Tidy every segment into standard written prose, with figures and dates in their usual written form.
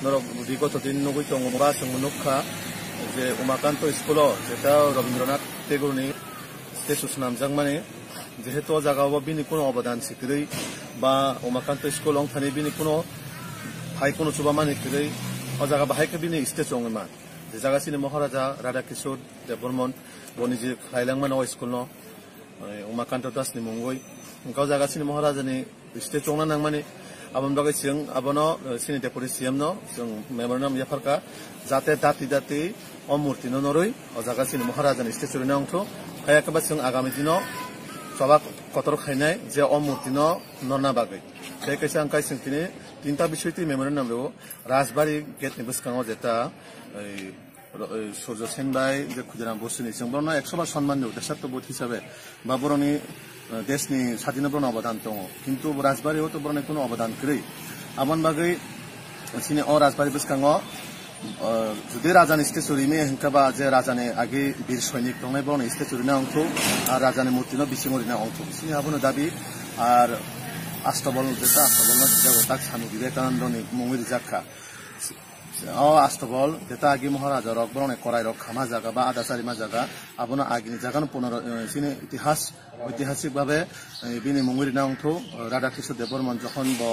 নরক বিগত দিন নগৈ টঙ্গা সংমুখা যে উমাকান্ত স্কুল যেটা রবীন্দ্রনাথ টেগোরনি স্টেচুস নামজাং মানে যেহেতু জায়গাও বিনি কোনো অবদান শিখেই বা উমাকান্ত স্কুল অংথানি বিনি কোনো ভাই কোনো চুবা মানে শিখেই ও জায়গা বাহাইকে বিনি স্টেচু অংমা যে জায়গা সিনি মহারাজা রাধা কিশোর দেববর্মন বনি যে খাইলাংমান ও স্কুল ন উমাকান্ত দাসনি মুঙ্গই গাव জায়গা সিনি মহারাজানি stature অংনা নাংমানি abon bagai siang abono sini deputy CM no sing memorandum yafarka jate dati o murti no noroi o jaga sini maharaja ni statue ni angtho kaya ka basing agami dino sobak kotor khainai je o murti no norna bagai sei kaisa angkai sing tini tinta bishoyti memorandum ro rajbari gate ni buskango jeta Surya Sen ভাই যে খুদিরাম বসুনি जोंबो 100 বার সম্মান দেও দেশাত্মবোধ হিসাবে বা বরনি দেশনি স্বাধীনতার অবদান দङ কিন্তু রাজবাড়িও তো বরনি কোনো অবদান কरै আমন বাগै সিনি অ রাজবাড়ি বসকাङो जुदि राजानि स्टेचुरिनि हेंकाबा जे राजानि आगे वीर सैनिक दंनाय बरनि स्टेचुरिनि अंखौ आरो राजानि मूर्तिनो बिसिङरिनि अंखौ सिनि हाबनो दाबि आरो अष्टबल जेता अष्टबलनो सिजागो ताक सानु विवेकानन्दनि मुङै जाखा o astobol deta agi maharaja rok borone korai rok khama jaga ba adasari ma jaga abono agini jaga no ponor sini ঐতিহাসিক ভাবে bini munguri na ongtho Radha Kishore Debormon jokhon bo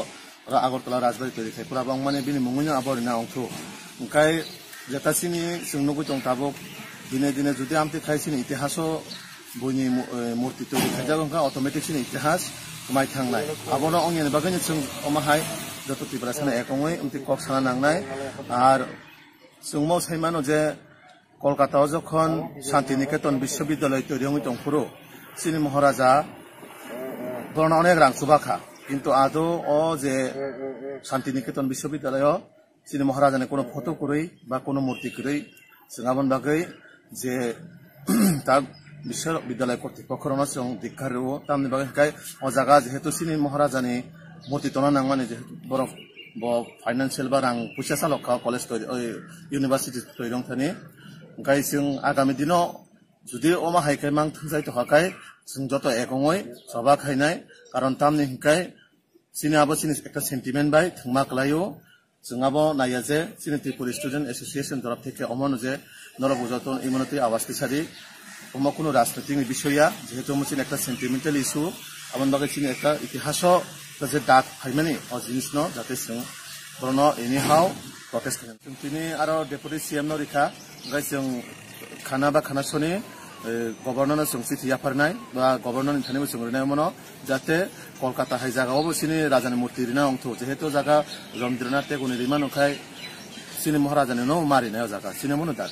Agartala rajbari teri khai pura bang mane bini munguni abori na ongtho kai jeta sini sungnugu tong tabok dine judi amti khai sini itihaso boni murti teri khai jaga ka automatic sini itihas kumai thangnai abono ongni bagani sung omahai যত তীব্র সানা একংই উমতি কক সানা নাংনাই আর সুংমাও সাইমানো যে কলকাতাও যখন শান্তিনিকেতন বিশ্ববিদ্যালয় তৈরি হই টংপুরো সিনি মহারাজা বরণ অনেক রাং সুবাখা কিন্তু আদৌ ও যে শান্তিনিকেতন বিশ্ববিদ্যালয় সিনি মহারাজানে কোনো ফটো করেই বা কোনো মূর্তি করেই সিঙ্গাবন বাগৈ যে তার বিশ্ববিদ্যালয় কর্তৃপক্ষের সঙ্গ দীক্ষারেও তামনি বাগৈ ও জায়গা যেহেতু সিনি মহারাজানি মূর্তি তোলা নাংমানে যে বরফ ফাইনান্সিয়াল বা রাং পয়সা চালকা কলেজ ইউনিভার্সিটি তৈরি থানি গাই जों আগামী দিনও যদি অমা হাইকাই মাং থুজাই তহাকাই जों যত একংই সবা খাইনাই কারণ তামনি হিকাই সিনি আবো সিনি একটা সেন্টিমেন্ট বাই থুমা কলাইও जों আবো নাইয়া যে সিনি ত্রিপুরা স্টুডেন্ট অ্যাসোসিয়েশন তরফ থেকে অমনো যে নরবুজতন ইমনতি আওয়াজ তিসারি অমা কোনো রাজনৈতিক বিষয়া যেহেতু মুসিন একটা সেন্টিমেন্টাল ইস্যু আমন বাগে সিনি একটা ইতিহাস যে ডাক ফাইমানি অ জিনিস ন যাতে जों বরনো এনিহাও প্রটেস্ট খালাম তিনি আরো ডেপুটি সিএম ন রিখা গাই जों খানা বা খানাসনি গভর্নর जों চিঠি আফারনাই বা গভর্নর থানিবো जों রিনাय মনো যাতে কলকাতা হাই জায়গাও সিনি রাজানি মূর্তি রিনা অংথ যেহেতু জায়গা রবীন্দ্রনাথ টেগোরনি রিমান নখাই সিনি মহারাজানি ন মারিনাय জায়গা সিনি মনো দাগ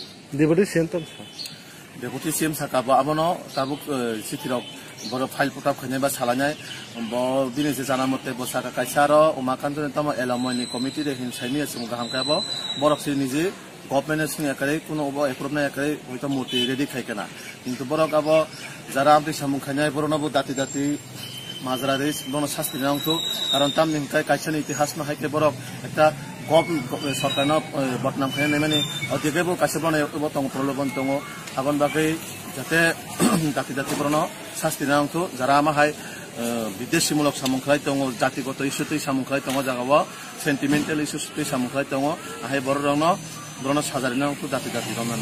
ডেপুটি সিএম সাকাবো আবনো তাবুক চিঠিরক বড় ফাইল পুটাপ খাইনাय বা সালানাय ব দিনে যে জানা মতে বসাকা কাইসার উমাকান্তনি তম এলমনি কমিটি রে হিনসাইনি जों গাহাম কাবো বরক সি নিজে গভর্নমেন্ট সিং একারে কোনো এপ্রুভ নাই একারে হয়তো মূর্তি রেডি খাইকেনা কিন্তু বরক আবো যারা আমতি সামুং খাইনাय বরনবো দাতি মাজরা রে বন শাস্তি নাংথ কারণ তাম নিমকাই কাইসানি ইতিহাস ন হাইকে বরক একটা সরকার বটনাম খাইনাय মানে অধিকেবো কাইসাবনে বতং প্রলোভন দङ আবন বাগৈ যাতে দাতি বরন শাস্তি নাংথ যারা আমাহাই বিদেশিমূলক সামুখলাই দङ জাতিগত ইস্যুতেই সামুখলাই দङ জাগাও সেন্টিমেন্টাল ইস্যুতেই সামুখলাই দङ আহাই বড় রং বরন সাজারি নাংথ দাতি রমনান